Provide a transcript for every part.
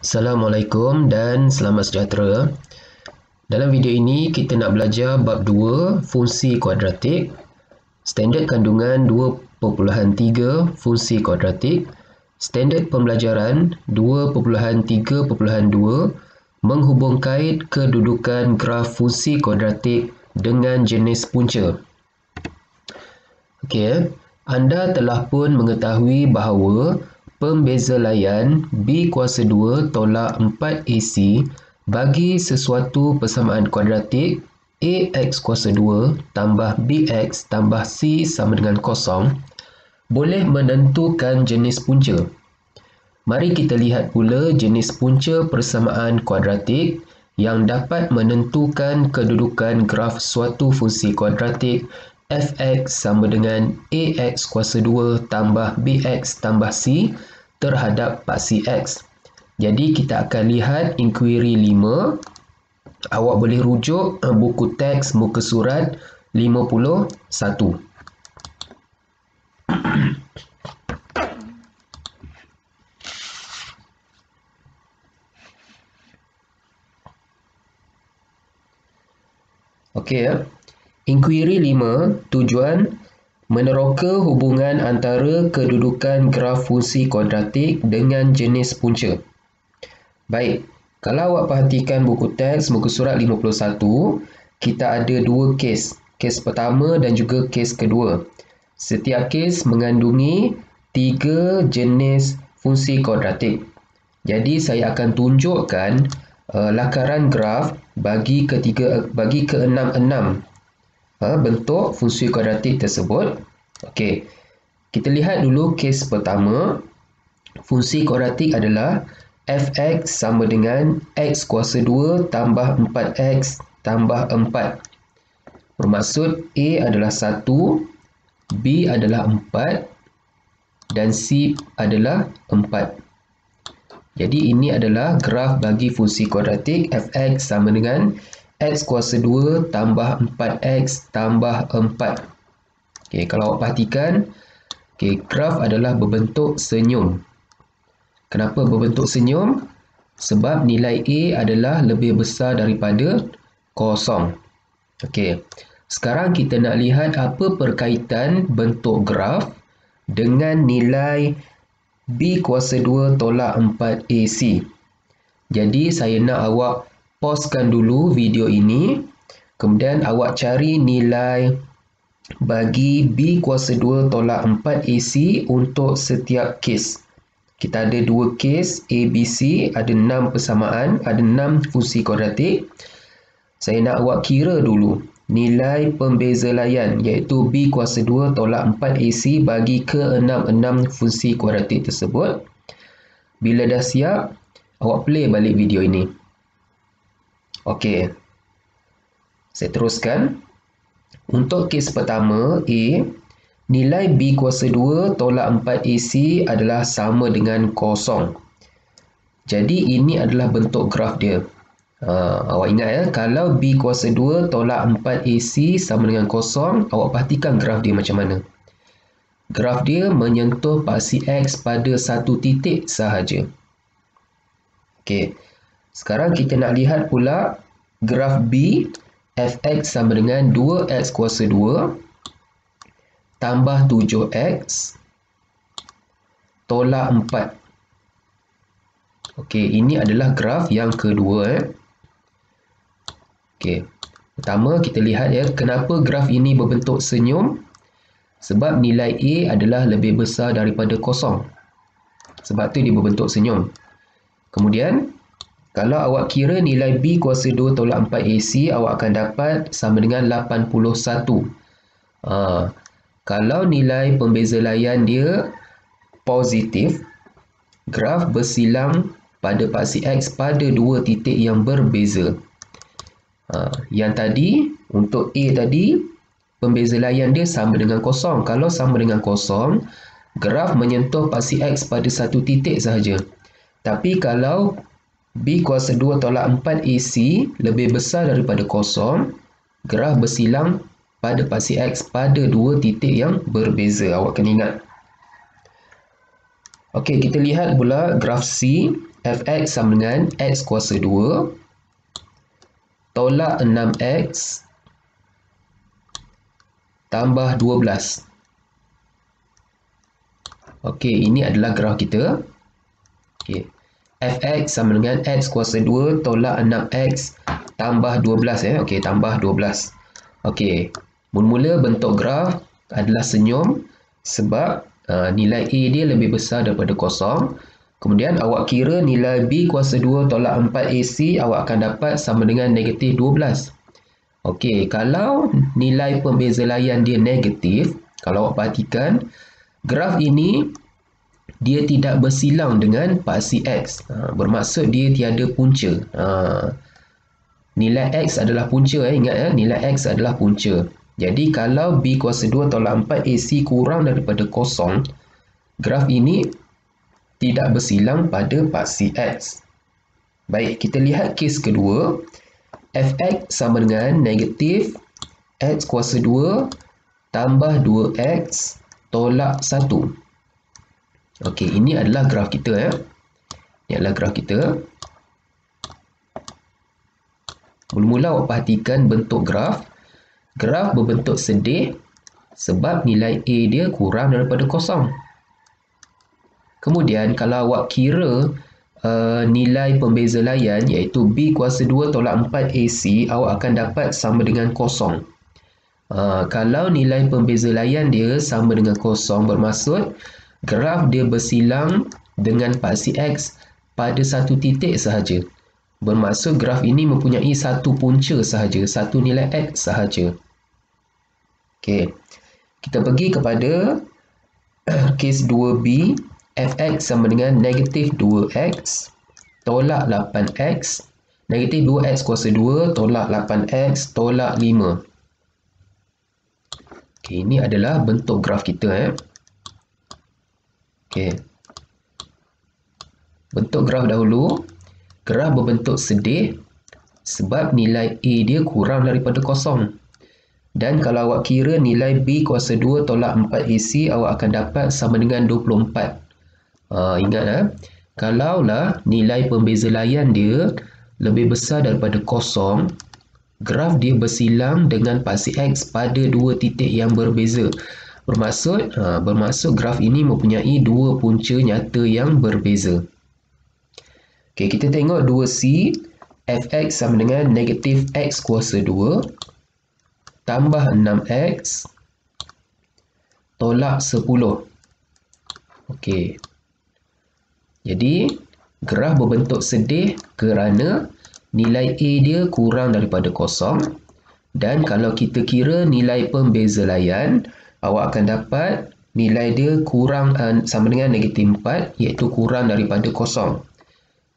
Assalamualaikum dan selamat sejahtera. Dalam video ini kita nak belajar bab 2 fungsi kuadratik, standard kandungan 2.3 fungsi kuadratik, standard pembelajaran 2.3.2 menghubung kait kedudukan graf fungsi kuadratik dengan jenis punca. Okey, anda telah pun mengetahui bahawa pembeza layan B kuasa 2 tolak 4AC bagi sesuatu persamaan kuadratik AX kuasa 2 tambah BX tambah C sama dengan kosong boleh menentukan jenis punca. Mari kita lihat pula jenis punca persamaan kuadratik yang dapat menentukan kedudukan graf suatu fungsi kuadratik fx sama dengan ax kuasa 2 tambah bx tambah c terhadap paksi x. Jadi kita akan lihat inquiry 5. Awak boleh rujuk buku teks muka surat 51. Okey ya. Inquiry 5, tujuan meneroka hubungan antara kedudukan graf fungsi kuadratik dengan jenis punca. Baik, kalau awak perhatikan buku teks muka surat 51, kita ada dua kes. Kes pertama dan juga kes kedua. Setiap kes mengandungi 3 jenis fungsi kuadratik. Jadi saya akan tunjukkan lakaran graf bagi keenam-enam bentuk fungsi kuadratik tersebut. Okey. Kita lihat dulu kes pertama. Fungsi kuadratik adalah fx sama dengan x kuasa 2 tambah 4x tambah 4. Bermaksud A adalah 1, B adalah 4 dan C adalah 4. Jadi ini adalah graf bagi fungsi kuadratik fx sama dengan x kuasa 2 tambah 4x tambah 4. Okey, kalau awak perhatikan, graf adalah berbentuk senyum. Kenapa berbentuk senyum? Sebab nilai A adalah lebih besar daripada kosong. Okey, sekarang kita nak lihat apa perkaitan bentuk graf dengan nilai B kuasa 2 tolak 4AC. Jadi saya nak awak pauskan dulu video ini, kemudian awak cari nilai bagi B kuasa 2 tolak 4AC untuk setiap kes. Kita ada dua kes ABC, ada 6 persamaan, ada 6 fungsi kuadratik. Saya nak awak kira dulu nilai pembeza layan iaitu B kuasa 2 tolak 4AC bagi keenam-enam fungsi kuadratik tersebut. Bila dah siap, awak play balik video ini. Okey, saya teruskan. Untuk kes pertama A, nilai B kuasa 2 tolak 4AC adalah sama dengan kosong. Jadi ini adalah bentuk graf dia. Awak ingat ya, kalau B kuasa 2 tolak 4AC sama dengan kosong, awak perhatikan graf dia macam mana. Graf dia menyentuh paksi X pada satu titik sahaja. Okey. Sekarang kita nak lihat pula graf B fx sama dengan 2x kuasa 2 tambah 7x tolak 4. Okey, ini adalah graf yang kedua. Okey, pertama kita lihat ya, kenapa graf ini berbentuk senyum? Sebab nilai A adalah lebih besar daripada kosong. Sebab tu dia berbentuk senyum. Kemudian, kalau awak kira nilai B kuasa 2 tolak 4AC, awak akan dapat sama dengan 81. Kalau nilai pembeza layan dia positif, graf bersilang pada paksi X pada dua titik yang berbeza. Yang tadi, untuk A tadi, pembeza layan dia sama dengan kosong. Kalau sama dengan kosong, graf menyentuh paksi X pada satu titik sahaja. Tapi kalau B kuasa 2 tolak 4AC lebih besar daripada kosong, graf bersilang pada paksi X pada dua titik yang berbeza. Awak kena ingat. Okey, kita lihat pula graf C. fx sama dengan x kuasa 2 tolak 6x tambah 12. Okey, ini adalah graf kita. Okey. fx sama dengan x kuasa 2 tolak 6x tambah 12 Okey, tambah 12. Okey. Mula-mula bentuk graf adalah senyum sebab nilai A dia lebih besar daripada kosong. Kemudian awak kira nilai B kuasa 2 tolak 4AC awak akan dapat sama dengan negatif 12. Okey, kalau nilai pembeza layan dia negatif, kalau awak perhatikan, graf ini dia tidak bersilang dengan paksi X. Bermaksud dia tiada punca. Nilai X adalah punca. Ingat nilai X adalah punca. Jadi kalau B kuasa 2 tolak 4AC kurang daripada kosong, graf ini tidak bersilang pada paksi X. Baik, kita lihat kes kedua. Fx sama dengan negatif x kuasa 2 tambah 2x tolak 1. Okey, ini adalah graf kita. Ini adalah graf kita. Mula-mula awak perhatikan bentuk graf. Graf berbentuk sedih sebab nilai A dia kurang daripada kosong. Kemudian kalau awak kira nilai pembeza layan iaitu B kuasa 2 tolak 4AC, awak akan dapat sama dengan kosong. Kalau nilai pembeza layan dia sama dengan kosong, bermaksud graf dia bersilang dengan paksi X pada satu titik sahaja. Bermaksud graf ini mempunyai satu punca sahaja, satu nilai X sahaja. Okey. Kita pergi kepada kes 2B. Fx sama dengan negatif 2x tolak 8x. Negatif 2x kuasa 2 tolak 8x tolak 5. Okey, ini adalah bentuk graf kita. Okey. Bentuk graf dahulu. Graf berbentuk sedih sebab nilai A dia kurang daripada kosong. Dan kalau awak kira nilai B kuasa 2 tolak 4AC, awak akan dapat sama dengan 24. Ingat kalaulah nilai pembeza layan dia lebih besar daripada kosong, graf dia bersilang dengan paksi X pada dua titik yang berbeza. Bermaksud graf ini mempunyai dua punca nyata yang berbeza. Okey, kita tengok 2C. Fx sama dengan negatif x kuasa 2 tambah 6x tolak 10. Okey. Jadi, graf berbentuk sedih kerana nilai A dia kurang daripada kosong. Dan kalau kita kira nilai pembeza layan, awak akan dapat nilai dia kurang sama dengan negatif 4, iaitu kurang daripada kosong.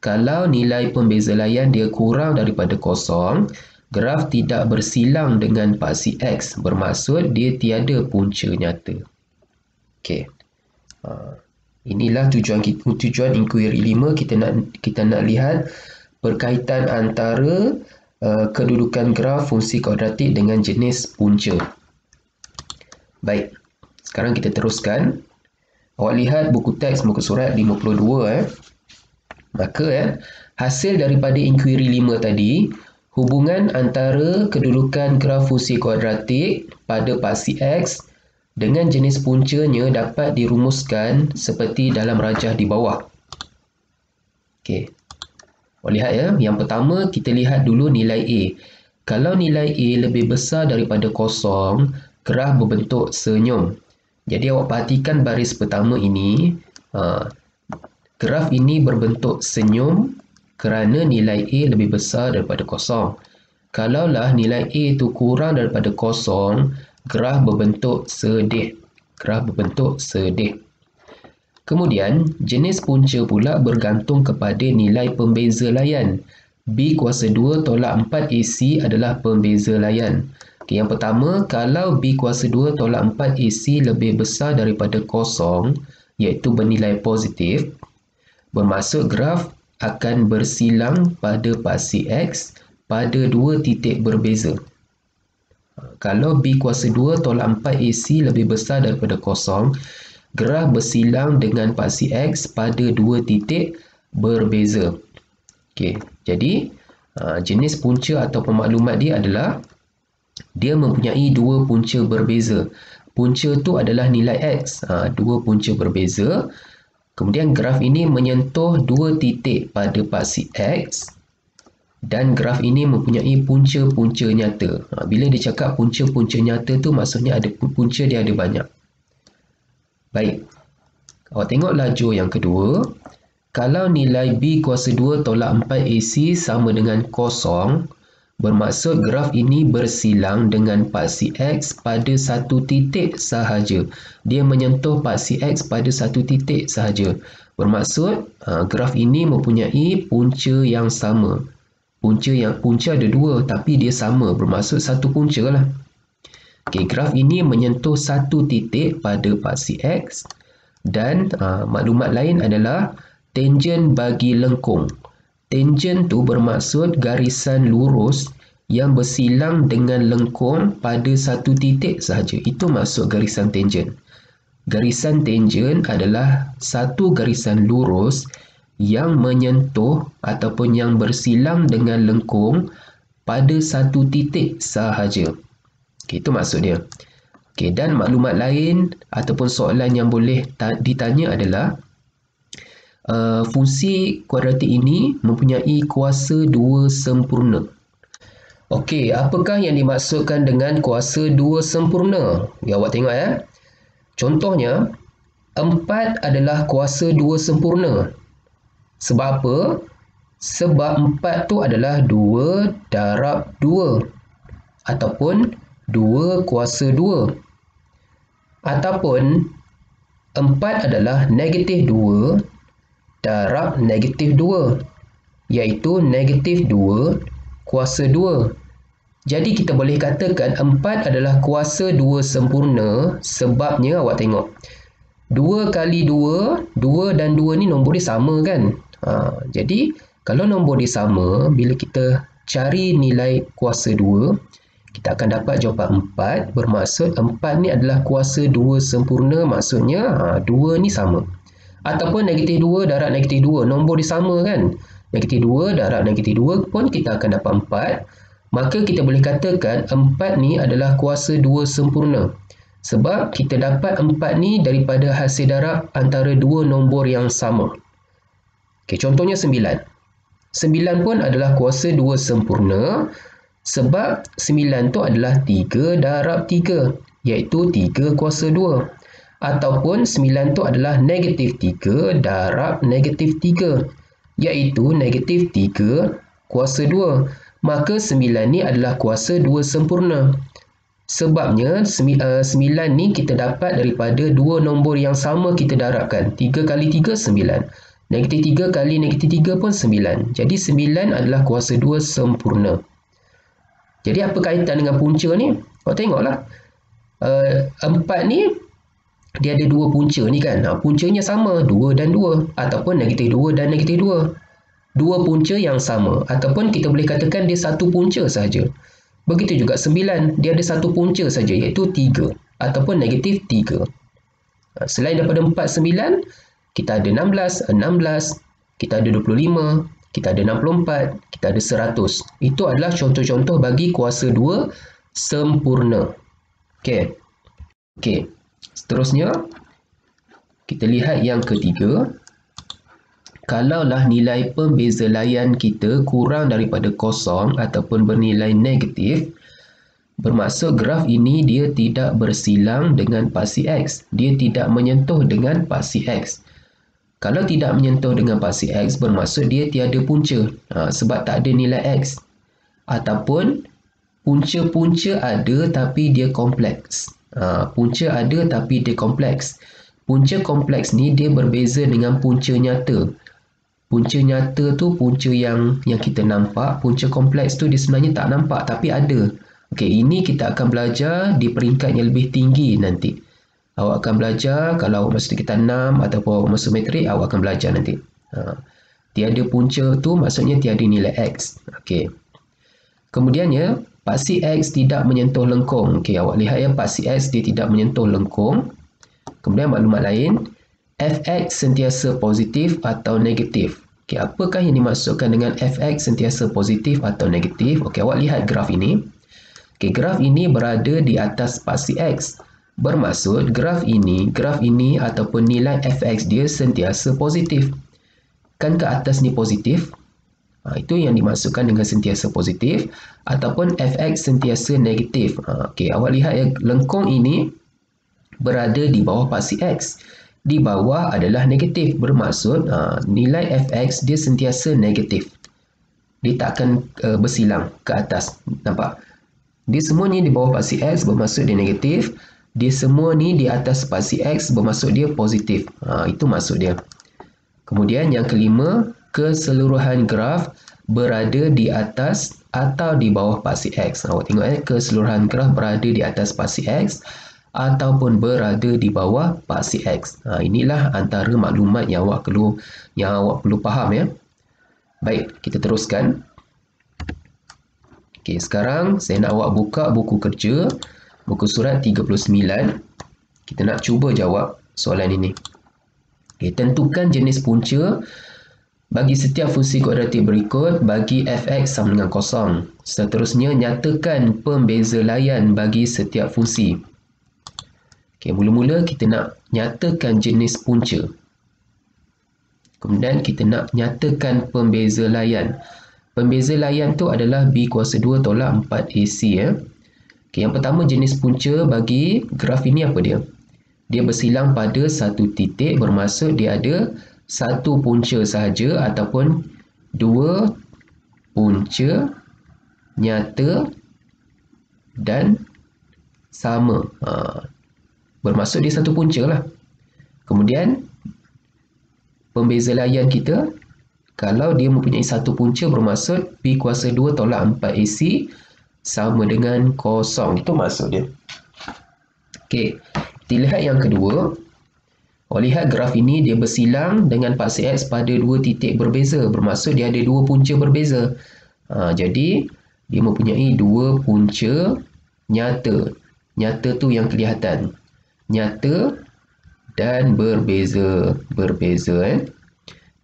Kalau nilai pembeza layan dia kurang daripada kosong, graf tidak bersilang dengan paksi X. Bermaksud dia tiada punca nyata. Okey. Inilah tujuan inquiry 5. Kita nak lihat berkaitan antara kedudukan graf fungsi kuadratik dengan jenis punca. Baik, sekarang kita teruskan. Awak lihat buku teks muka surat 52. Maka hasil daripada inquiry 5 tadi, hubungan antara kedudukan graf fungsi kuadratik pada paksi X dengan jenis puncanya dapat dirumuskan seperti dalam rajah di bawah. Okey. Lihat Yang pertama kita lihat dulu nilai A. Kalau nilai A lebih besar daripada kosong, graf berbentuk senyum. Jadi awak perhatikan baris pertama ini. Graf ini berbentuk senyum kerana nilai A lebih besar daripada kosong. Kalaulah nilai A itu kurang daripada kosong, graf berbentuk sedih. Graf berbentuk sedih. Kemudian, jenis punca pula bergantung kepada nilai pembeza layan. B kuasa 2 tolak 4AC adalah pembeza layan. Okay, yang pertama, kalau B kuasa 2 tolak 4AC lebih besar daripada kosong, iaitu bernilai positif, bermaksud graf akan bersilang pada paksi X pada dua titik berbeza. Kalau B kuasa 2 tolak 4AC lebih besar daripada kosong, graf bersilang dengan paksi X pada dua titik berbeza. Okey, jadi jenis punca atau maklumat dia adalah dia mempunyai dua punca berbeza. Punca tu adalah nilai X, dua punca berbeza. Kemudian graf ini menyentuh dua titik pada paksi X dan graf ini mempunyai punca-punca nyata. Bila dia cakap punca-punca nyata tu maksudnya ada punca dia ada banyak. Baik, awak tengok lajur yang kedua. Kalau nilai B kuasa 2 tolak 4 AC sama dengan kosong, bermaksud graf ini bersilang dengan paksi X pada satu titik sahaja. Dia menyentuh paksi X pada satu titik sahaja. Bermaksud graf ini mempunyai punca yang sama. Punca ada dua tapi dia sama. Bermaksud satu punca lah. Okey, graf ini menyentuh satu titik pada paksi X dan maklumat lain adalah tangen bagi lengkung. Tangen tu bermaksud garisan lurus yang bersilang dengan lengkung pada satu titik sahaja. Itu maksud garisan tangen. Garisan tangen adalah satu garisan lurus yang menyentuh ataupun yang bersilang dengan lengkung pada satu titik sahaja. Okay, itu maksud dia. Okay, dan maklumat lain ataupun soalan yang boleh ditanya adalah fungsi kuadratik ini mempunyai kuasa 2 sempurna. Okey, apakah yang dimaksudkan dengan kuasa 2 sempurna? Ya, awak tengok ya. Contohnya, 4 adalah kuasa 2 sempurna. Sebab apa? Sebab 4 tu adalah 2 darab 2 ataupun 2 kuasa 2. Ataupun 4 adalah negatif 2 darab negatif 2, iaitu negatif 2 kuasa 2. Jadi kita boleh katakan 4 adalah kuasa 2 sempurna sebabnya awak tengok. 2 kali 2, 2 dan 2 ni nombor dia sama kan? Jadi kalau nombor dia sama, bila kita cari nilai kuasa 2, kita akan dapat jawapan 4. Bermaksud 4 ni adalah kuasa 2 sempurna, maksudnya 2 ni sama. Ataupun negatif 2 darab negatif 2. Nombor dia sama kan? Negatif 2 darab negatif 2 pun kita akan dapat 4. Maka kita boleh katakan 4 ni adalah kuasa 2 sempurna. Sebab kita dapat 4 ni daripada hasil darab antara dua nombor yang sama. Okay, contohnya 9. 9 pun adalah kuasa 2 sempurna. Sebab 9 tu adalah 3 darab 3. Iaitu 3 kuasa 2. Ataupun 9 tu adalah negatif 3 darab negatif 3, iaitu negatif 3 kuasa 2. Maka 9 ni adalah kuasa 2 sempurna. Sebabnya 9 ni kita dapat daripada dua nombor yang sama kita darabkan. 3 kali 3, 9. Negatif 3 kali negatif 3 pun 9. Jadi 9 adalah kuasa 2 sempurna. Jadi apa kaitan dengan punca ni? Awak tengoklah. 4 ni dia ada dua punca ni kan. Puncanya sama, 2 dan 2. Ataupun negatif 2 dan negatif 2. Dua punca yang sama. Ataupun kita boleh katakan dia satu punca sahaja. Begitu juga 9. Dia ada satu punca sahaja, iaitu 3. Ataupun negatif 3. Selain daripada 4, 9, kita ada 16, 16. Kita ada 25. Kita ada 64. Kita ada 100. Itu adalah contoh-contoh bagi kuasa 2 sempurna. Okey. Okey. Seterusnya, kita lihat yang ketiga. Kalaulah nilai pembeza layan kita kurang daripada kosong ataupun bernilai negatif, bermaksud graf ini dia tidak bersilang dengan paksi X. Dia tidak menyentuh dengan paksi X. Kalau tidak menyentuh dengan paksi X, bermaksud dia tiada punca. Sebab tak ada nilai X. Ataupun punca-punca ada tapi dia kompleks. Punca ada tapi dia kompleks. Punca kompleks ni dia berbeza dengan punca nyata. Punca nyata tu punca yang kita nampak. Punca kompleks tu dia sebenarnya tak nampak tapi ada. Okey, ini kita akan belajar di peringkat yang lebih tinggi nanti. Awak akan belajar kalau awak masuk tingkatan 6 ataupun awak masuk matrik, awak akan belajar nanti. Tiada punca tu maksudnya tiada nilai X. Okey. Kemudiannya, paksi X tidak menyentuh lengkung. Okey, awak lihat ya, paksi X dia tidak menyentuh lengkung. Kemudian maklumat lain, Fx sentiasa positif atau negatif. Okey, apakah yang dimaksudkan dengan fx sentiasa positif atau negatif? Okey, awak lihat graf ini. Okey, graf ini berada di atas spasi x. Bermaksud graf ini ataupun nilai fx dia sentiasa positif. Kan ke atas ni positif? Itu yang dimaksudkan dengan sentiasa positif ataupun fx sentiasa negatif. Okey, awak lihat ya, lengkung ini berada di bawah paksi x. Di bawah adalah negatif, bermaksud nilai fx dia sentiasa negatif. Dia tak akan bersilang ke atas. Nampak? Dia semua ni di bawah paksi x bermaksud dia negatif. Dia semua ni di atas paksi x bermaksud dia positif. Itu maksud dia. Kemudian yang kelima, keseluruhan graf berada di atas atau di bawah paksi x. Awak tengok keseluruhan graf berada di atas paksi x ataupun berada di bawah paksi x. Inilah antara maklumat yang awak perlu faham ya. Baik, kita teruskan. Okey, sekarang saya nak awak buka buku kerja, buku surat 39. Kita nak cuba jawab soalan ini. Okey, tentukan jenis punca bagi setiap fungsi kuadratik berikut bagi fx sama dengan kosong. Seterusnya, nyatakan pembeza layan bagi setiap fungsi. Okey, mula-mula kita nak nyatakan jenis punca. Kemudian kita nak nyatakan pembeza layan. Pembeza layan tu adalah B kuasa 2 tolak 4AC ya. Okey, yang pertama jenis punca bagi graf ini apa dia? Dia bersilang pada satu titik, bermaksud dia ada satu punca sahaja ataupun dua punca nyata dan sama. Bermaksud dia satu punca lah. Kemudian pembeza layan kita, kalau dia mempunyai satu punca bermaksud B kuasa 2 tolak 4AC sama dengan kosong. Itu maksud dia. Okey, kita lihat yang kedua. Lihat graf ini dia bersilang dengan paksi x pada dua titik berbeza. Bermaksud dia ada dua punca berbeza. Jadi dia mempunyai dua punca nyata. Nyata tu yang kelihatan. Nyata dan berbeza.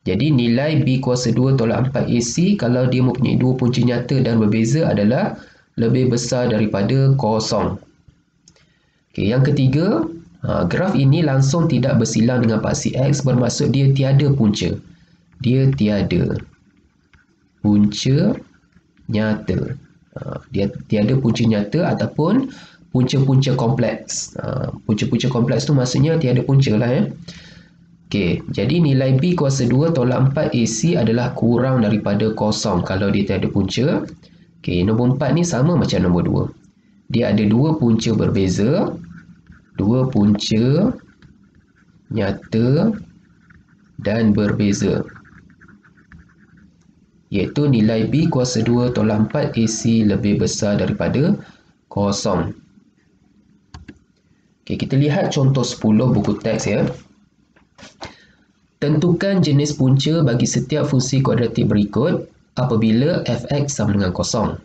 Jadi nilai B kuasa 2 tolak 4AC kalau dia mempunyai dua punca nyata dan berbeza adalah lebih besar daripada kosong. Okey, yang ketiga, graf ini langsung tidak bersilang dengan paksi x, bermaksud dia tiada punca. Dia tiada punca nyata. Dia tiada punca nyata ataupun punca-punca kompleks. Punca-punca kompleks tu maksudnya tiada punca lah ya. Okey, jadi nilai B kuasa 2 tolak 4AC adalah kurang daripada kosong kalau dia tiada punca. Okey, nombor 4 ni sama macam nombor 2. Dia ada dua punca berbeza. Dua punca nyata dan berbeza, iaitu nilai B kuasa 2 tolak 4 AC lebih besar daripada kosong. Okey, kita lihat contoh 10 buku teks ya. Tentukan jenis punca bagi setiap fungsi kuadratik berikut apabila fx sama dengan kosong.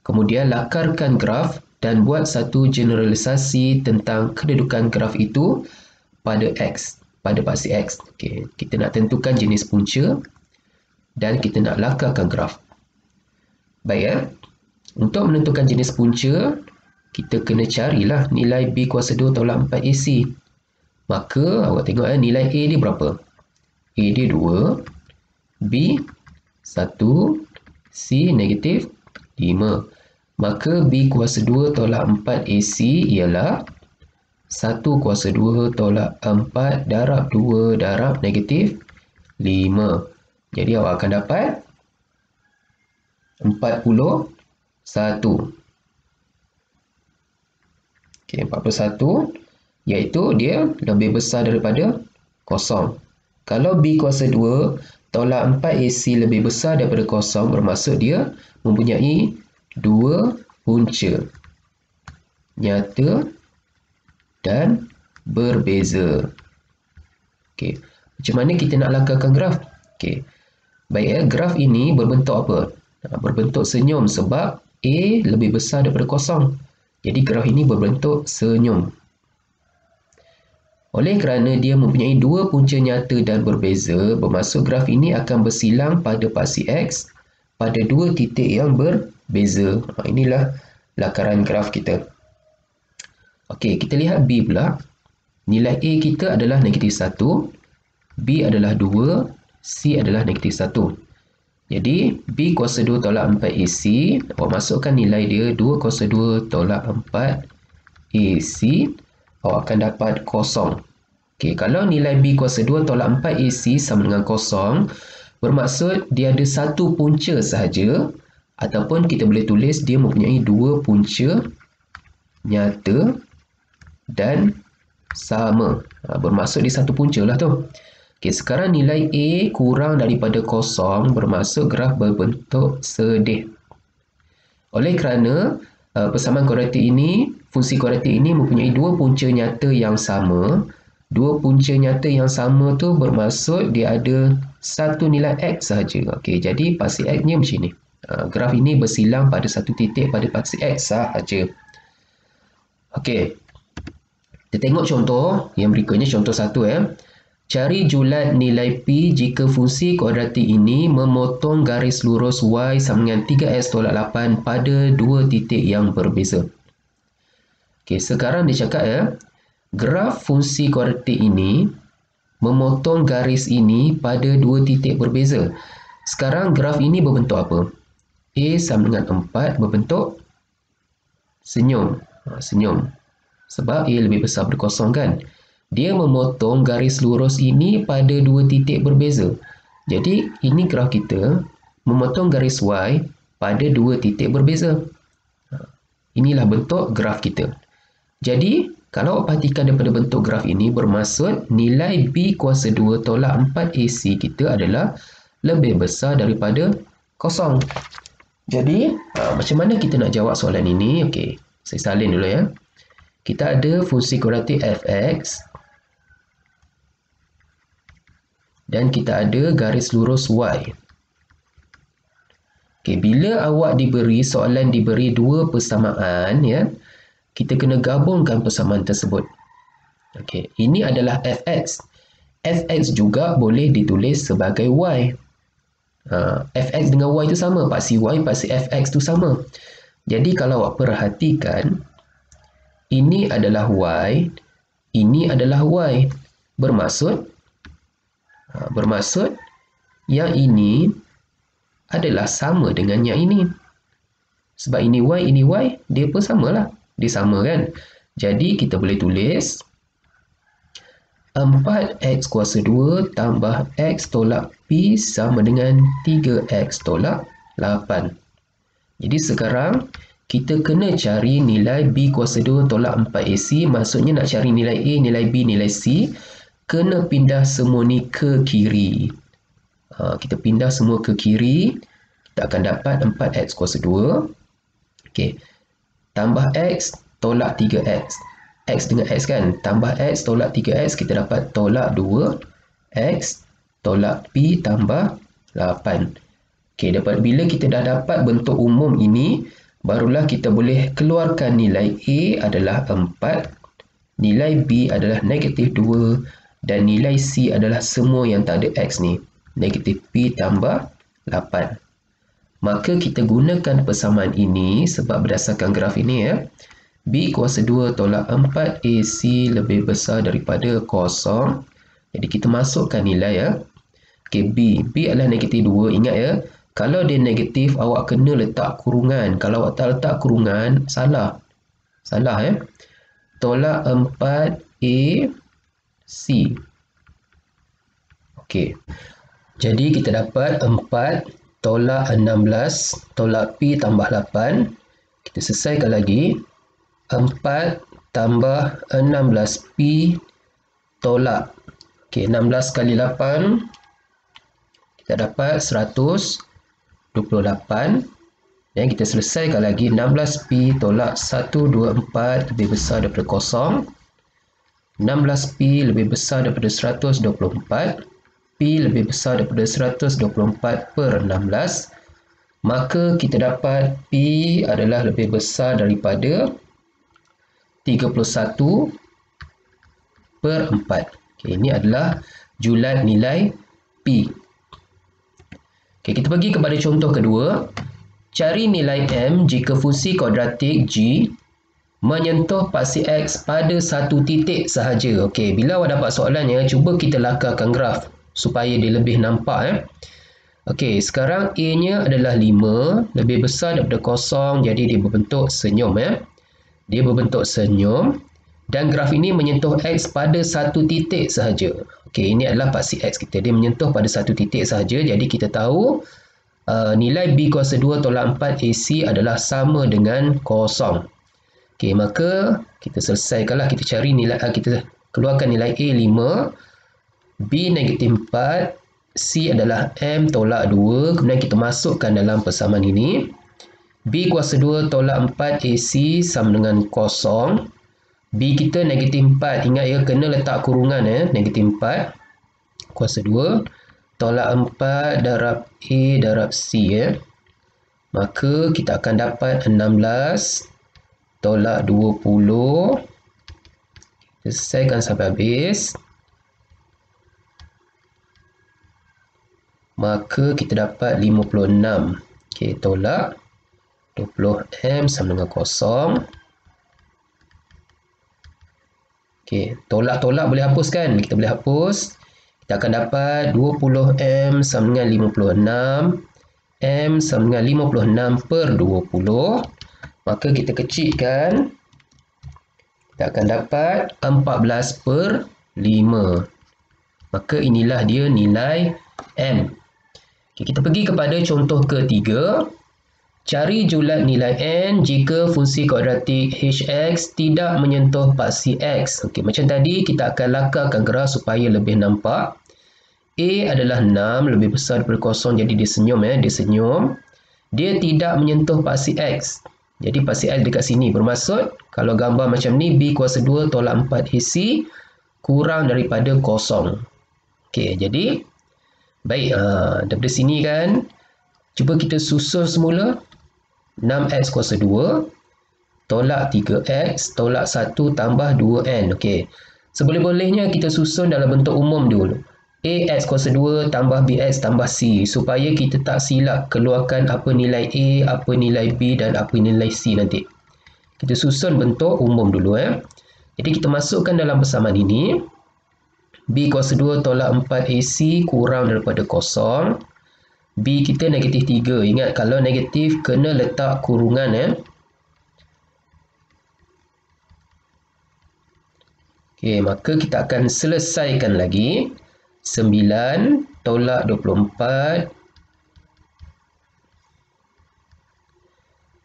Kemudian lakarkan graf dan buat satu generalisasi tentang kedudukan graf itu pada x, pada paksi x. Okey, kita nak tentukan jenis punca dan kita nak lakarkan graf. Baik ya. Untuk menentukan jenis punca, kita kena carilah nilai B kuasa 2 tolak 4AC. Maka awak tengok nilai A dia berapa? A dia 2, B 1, C negatif 5. Maka B kuasa 2 tolak 4AC ialah 1 kuasa 2 tolak 4 darab 2 darab negatif 5. Jadi awak akan dapat 41. Okey, 41 iaitu dia lebih besar daripada kosong. Kalau B kuasa 2 tolak 4AC lebih besar daripada kosong, bermaksud dia mempunyai dua punca nyata dan berbeza. Okey, macam mana kita nak lakarkan graf? Okey, baik ya, graf ini berbentuk apa? Berbentuk senyum sebab A lebih besar daripada kosong. Jadi graf ini berbentuk senyum. Oleh kerana dia mempunyai dua punca nyata dan berbeza, bermaksud graf ini akan bersilang pada paksi X pada dua titik yang berbeza. Inilah lakaran graf kita. Okey, kita lihat B pula. Nilai A kita adalah negatif 1, B adalah 2, C adalah negatif 1. Jadi, B kuasa 2 tolak 4 AC, awak masukkan nilai dia 2 kuasa 2 tolak 4 AC, awak akan dapat kosong. Okey, kalau nilai B kuasa 2 tolak 4 AC sama dengan kosong, bermaksud dia ada satu punca sahaja, ataupun kita boleh tulis dia mempunyai dua punca nyata dan sama. Bermaksud dia satu punca lah tu. Okey, sekarang nilai A kurang daripada kosong, bermaksud graf berbentuk sedih. Oleh kerana persamaan kuadratik ini, fungsi kuadratik ini mempunyai dua punca nyata yang sama. Dua punca nyata yang sama tu bermaksud dia ada satu nilai X sahaja. Okey, jadi paksi X-nya macam ni. Graf ini bersilang pada satu titik pada paksi X sahaja. Okey. Kita tengok contoh yang berikutnya, contoh 1 Cari julat nilai P jika fungsi kuadratik ini memotong garis lurus Y sama dengan 3x tolak 8 pada dua titik yang berbeza. Okey, sekarang dia cakap graf fungsi kuadratik ini memotong garis ini pada dua titik berbeza. Sekarang graf ini berbentuk apa? A sama dengan 4 berbentuk senyum. Senyum. Sebab A lebih besar daripada kosong kan. Dia memotong garis lurus ini pada dua titik berbeza. Jadi ini graf kita memotong garis Y pada dua titik berbeza. Inilah bentuk graf kita. Jadi kalau awak perhatikan daripada bentuk graf ini, bermaksud nilai B kuasa 2 tolak 4 AC kita adalah lebih besar daripada kosong. Jadi macam mana kita nak jawab soalan ini? Okey, saya salin dulu ya. Kita ada fungsi kuadratik fx dan kita ada garis lurus y. Okey, bila awak diberi soalan diberi dua persamaan ya, kita kena gabungkan persamaan tersebut. Okey, ini adalah fx. Fx juga boleh ditulis sebagai y. Fx dengan y itu sama, paksi y paksi fx itu sama. Jadi kalau awak perhatikan, ini adalah y, ini adalah y. Bermaksud yang ini adalah sama dengan yang ini. Sebab ini y, dia pun samalah. Dia sama kan? Jadi kita boleh tulis 4x kuasa 2 tambah x tolak p sama dengan 3x tolak 8. Jadi sekarang kita kena cari nilai b kuasa 2 tolak 4ac. Maksudnya nak cari nilai a, nilai b, nilai c, kena pindah semua ni ke kiri. Kita pindah semua ke kiri, kita akan dapat 4x kuasa 2. Okey. Tambah x tolak 3x. X dengan x kan, tambah x tolak 3x, kita dapat tolak 2x tolak p tambah 8. Okey, bila kita dah dapat bentuk umum ini, barulah kita boleh keluarkan nilai A adalah 4, nilai B adalah negatif 2 dan nilai C adalah semua yang tak ada X ni, negatif P tambah 8. Maka kita gunakan persamaan ini sebab berdasarkan graf ini ya. B kuasa 2 tolak 4 AC lebih besar daripada kosong. Jadi kita masukkan nilai ya. Okey, B adalah negatif 2. Ingat ya, kalau dia negatif, awak kena letak kurungan. Kalau awak tak letak kurungan, salah. Salah ya. Tolak 4AC. Okey. Jadi kita dapat 4 tolak 16 tolak P tambah 8. Kita selesaikan lagi. 4 tambah 16P tolak. Okey, 16 kali 8. Kita dapat 128. Dan kita selesaikan lagi. 16P tolak 124 lebih besar daripada kosong. 16P lebih besar daripada 124. P lebih besar daripada 124 per 16. Maka kita dapat P adalah lebih besar daripada 31 per per 4. Okay, ini adalah julat nilai P. Okay, kita pergi kepada contoh kedua. Cari nilai M jika fungsi kuadratik G menyentuh paksi X pada satu titik sahaja. Okey, bila awak dapat soalannya, cuba kita lakarkan graf supaya dia lebih nampak. Okey, sekarang A-nya adalah 5, lebih besar daripada kosong, jadi dia berbentuk senyum. Dia berbentuk senyum dan graf ini menyentuh X pada satu titik sahaja. Okey, ini adalah paksi X kita. Dia menyentuh pada satu titik sahaja, jadi kita tahu nilai B kuasa 2 tolak 4 AC adalah sama dengan kosong. Okey, maka kita selesaikanlah, kita cari nilai kita keluarkan nilai A 5, B negatif 4, C adalah M tolak 2, kemudian kita masukkan dalam persamaan ini. B kuasa 2 tolak 4 AC sama dengan kosong. B kita negatif 4, ingat ya, kena letak kurungan negatif 4 kuasa 2 tolak 4 darab A darab C maka kita akan dapat 16 tolak 20. Selesaikan sampai habis. Maka kita dapat 56. Okey, tolak 20M sama dengan kosong. Okey, tolak-tolak boleh hapuskan. Kita boleh hapus. Kita akan dapat 20M sama dengan 56. M sama dengan 56 per 20. Maka kita kecilkan. Kita akan dapat 14 per 5. Maka inilah dia nilai M. Okay, kita pergi kepada contoh ketiga. Cari julat nilai N jika fungsi kuadratik Hx tidak menyentuh paksi X. Okey, macam tadi kita akan lakarkan graf supaya lebih nampak. A adalah 6, lebih besar daripada kosong, jadi dia senyum. Dia senyum. Dia tidak menyentuh paksi X. Jadi paksi X dekat sini. Bermaksud kalau gambar macam ni, B kuasa 2 tolak 4 AC kurang daripada kosong. Okey, jadi baik, daripada sini kan, cuba kita susun semula. 6x kuasa 2 tolak 3x tolak 1 tambah 2n. Okey, seboleh-bolehnya kita susun dalam bentuk umum dulu. Ax kuasa 2 tambah bx tambah c, supaya kita tak silap keluarkan apa nilai A, apa nilai B dan apa nilai C nanti. Kita susun bentuk umum dulu. Jadi kita masukkan dalam persamaan ini. B kuasa 2 tolak 4AC kurang daripada kosong. B kita negatif 3. Ingat, kalau negatif kena letak kurungan. Okey, maka kita akan selesaikan lagi. 9 tolak 24.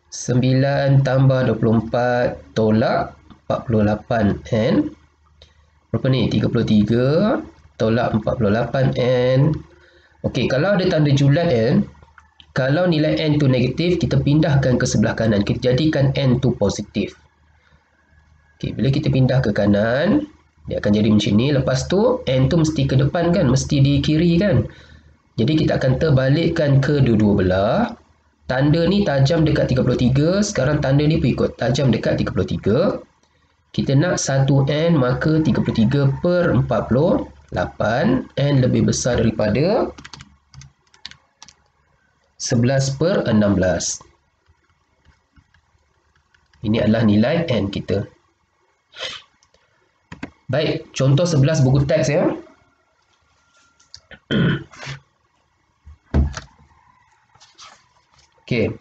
9 tambah 24 tolak 48N. Berapa ni? 33 tolak 48N. Okey, kalau ada tanda julat N, kalau nilai N tu negatif, kita pindahkan ke sebelah kanan. Kita jadikan N tu positif. Okey, bila kita pindah ke kanan, dia akan jadi macam ni. Lepas tu, N tu mesti ke depan kan? Mesti di kiri kan? Jadi kita akan terbalikkan ke dua-dua belah. Tanda ni tajam dekat 33. Sekarang tanda ni pun ikut tajam dekat 33. Kita nak 1N, maka 33 per 48. N lebih besar daripada 11 per 16. Ini adalah nilai N kita. Baik, contoh 11 buku teks ya. Okey.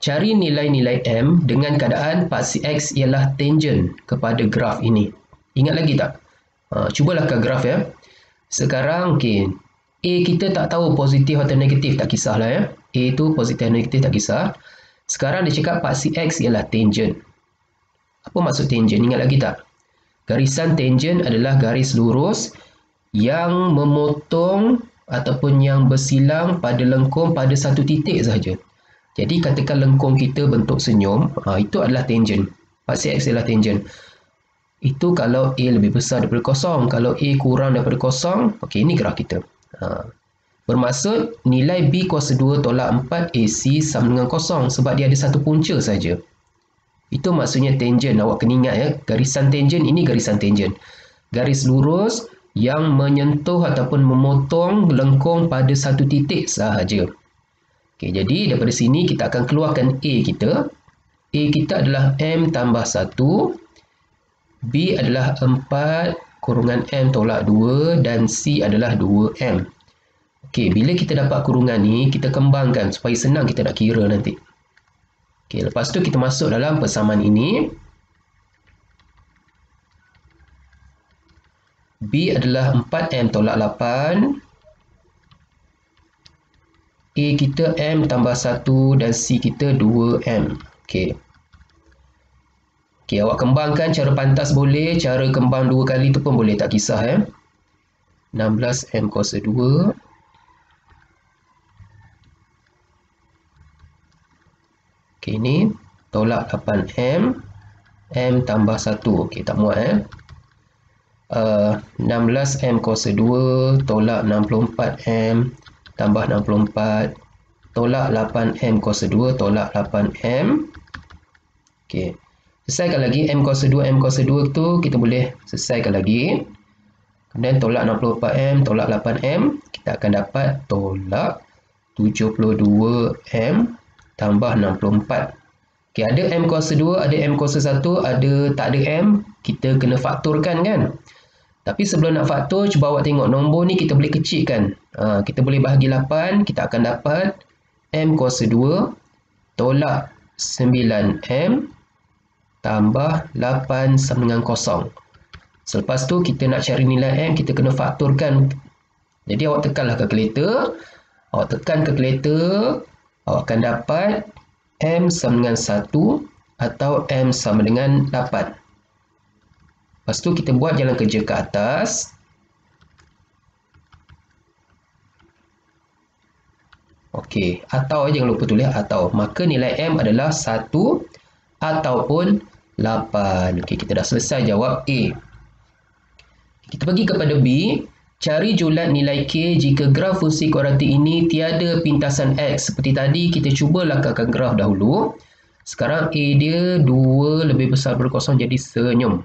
Cari nilai-nilai M dengan keadaan paksi X ialah tangent kepada graf ini. Ingat lagi tak? Cubalah ke graf ya. Sekarang okey, A kita tak tahu positif atau negatif, tak kisahlah ya. A tu positif atau negatif tak kisah. Sekarang dia cakap paksi X ialah tangent. Apa maksud tangent? Ingat lagi tak? Garisan tangent adalah garis lurus yang memotong ataupun yang bersilang pada lengkung pada satu titik sahaja. Jadi katakan lengkung kita bentuk senyum, itu adalah tangent. Paksi X ialah tangent. Itu kalau A lebih besar daripada kosong. Kalau A kurang daripada kosong, okey, ini graf kita. Bermaksud nilai B kuasa 2 tolak 4 AC sama dengan kosong sebab dia ada satu punca saja. Itu maksudnya tangent. Awak kena ingat ya, garisan tangent ini garisan tangent. garis lurus yang menyentuh ataupun memotong lengkung pada satu titik sahaja. Okey, jadi daripada sini kita akan keluarkan A kita. A kita adalah M tambah 1. B adalah 4 kurungan M tolak 2 dan C adalah 2M. Okey, bila kita dapat kurungan ni, kita kembangkan supaya senang kita nak kira nanti. Okey, lepas tu kita masuk dalam persamaan ini. B adalah 4M tolak 8. A kita M tambah 1 dan C kita 2M. Okey. Okey, awak kembangkan cara pantas boleh, cara kembang 2 kali tu pun boleh, tak kisah 16M kuasa 2. Okey, ni tolak 8M. M tambah 1. Okey, tak muat 16M kuasa 2 tolak 64M tambah 64 tolak 8M kuasa 2 tolak 8M. Okey. Selesaikan lagi M kuasa 2, M kuasa 2 tu kita boleh selesaikan lagi. Kemudian tolak 64M tolak 8M, kita akan dapat tolak 72M tambah 64. Okey, ada M kuasa 2, ada M kuasa 1, ada tak ada M, kita kena faktorkan kan. Tapi sebelum nak faktor, cuba awak tengok nombor ni kita boleh kecilkan. Kita boleh bahagi 8, kita akan dapat M kuasa 2 tolak 9M tambah 8 sama dengan 0. Selepas tu kita nak cari nilai M, kita kena faktorkan. Jadi awak tekanlah kalkulator. Awak tekan kalkulator, awak akan dapat M sama dengan 1 atau M sama dengan 8. Lepas tu kita buat jalan kerja ke atas. Okey, atau jangan lupa tulis atau. Maka nilai M adalah 1 ataupun 8. Okey, kita dah selesai jawab A. Kita pergi kepada B. Cari julat nilai K jika graf fungsi kuadratik ini tiada pintasan X. Seperti tadi, kita cuba lakarkan graf dahulu. Sekarang A dia 2 lebih besar daripada 0 jadi senyum.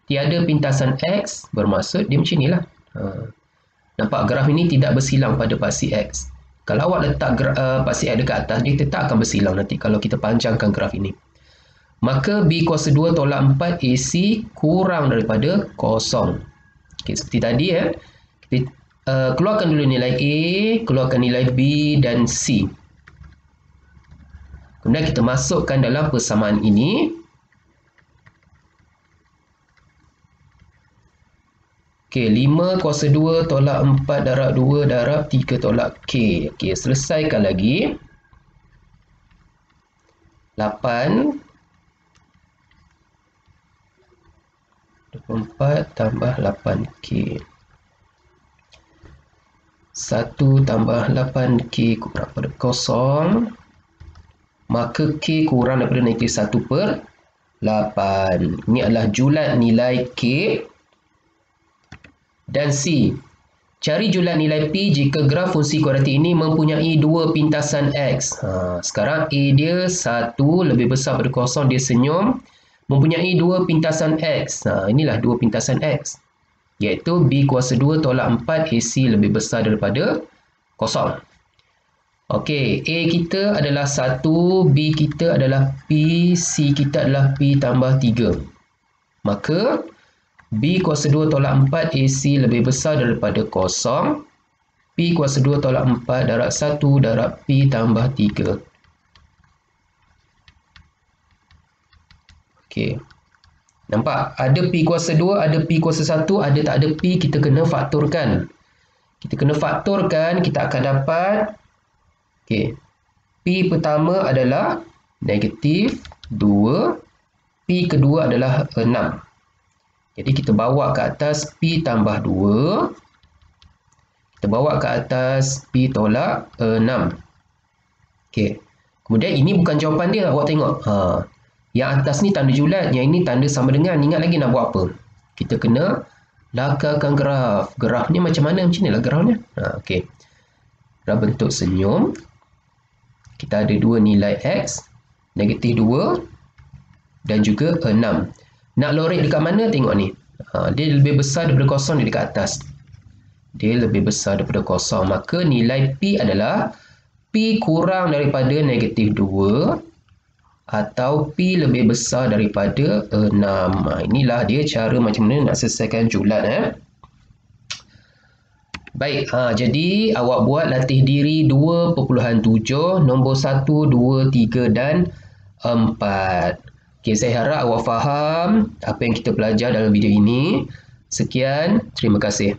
Tiada pintasan X bermaksud dia macam inilah. Nampak graf ini tidak bersilang pada paksi X. Kalau awak letak paksi X dekat atas, dia tetap akan bersilang nanti kalau kita panjangkan graf ini. Maka B kuasa 2 tolak 4 AC kurang daripada 0. Okay, seperti tadi kita keluarkan dulu nilai A, keluarkan nilai B dan C. Kemudian kita masukkan dalam persamaan ini. Okey, 5 kuasa 2 tolak 4 darab 2 darab 3 tolak K. Okey, selesaikan lagi. 8 24 tambah 8K. 1 tambah 8K kurang daripada 0. Maka K kurang daripada negatif 1/8. Ini adalah julat nilai K. Dan C. Cari julat nilai P jika graf fungsi kuadratik ini mempunyai 2 pintasan X. Sekarang A dia 1 lebih besar daripada 0, dia senyum. Mempunyai 2 pintasan X. Inilah 2 pintasan X. Iaitu B kuasa 2 tolak 4 AC lebih besar daripada 0. Okey, A kita adalah 1, B kita adalah P, C kita adalah P tambah 3. Maka B kuasa 2 tolak 4 AC lebih besar daripada 0. P kuasa 2 tolak 4 darab 1 darab P tambah 3. Okey. Nampak? Ada P kuasa 2, ada P kuasa 1, ada tak ada P, kita kena faktorkan. Kita kena faktorkan, kita akan dapat okey. P pertama adalah negatif 2, P kedua adalah 6. Jadi kita bawa ke atas P tambah 2. Kita bawa ke atas P tolak 6. Okey. Kemudian ini bukan jawapan dia, awak tengok. Yang atas ni tanda julat, yang ini tanda sama dengan. Ingat lagi nak buat apa? Kita kena lakarkan graf. Grafnya macam mana? Macam inilah grafnya. Okey. Graf bentuk senyum. Kita ada 2 nilai X, negatif 2 dan juga 6. Nak lorek dekat mana? Tengok ni. Dia lebih besar daripada kosong di dekat atas. Dia lebih besar daripada kosong. Maka nilai P adalah P kurang daripada negatif 2 atau P lebih besar daripada 6. Inilah dia cara macam mana nak selesaikan julat. Baik, jadi awak buat latih diri 2.7, nombor 1, 2, 3 dan 4. Okay, saya harap awak faham apa yang kita belajar dalam video ini. Sekian, terima kasih.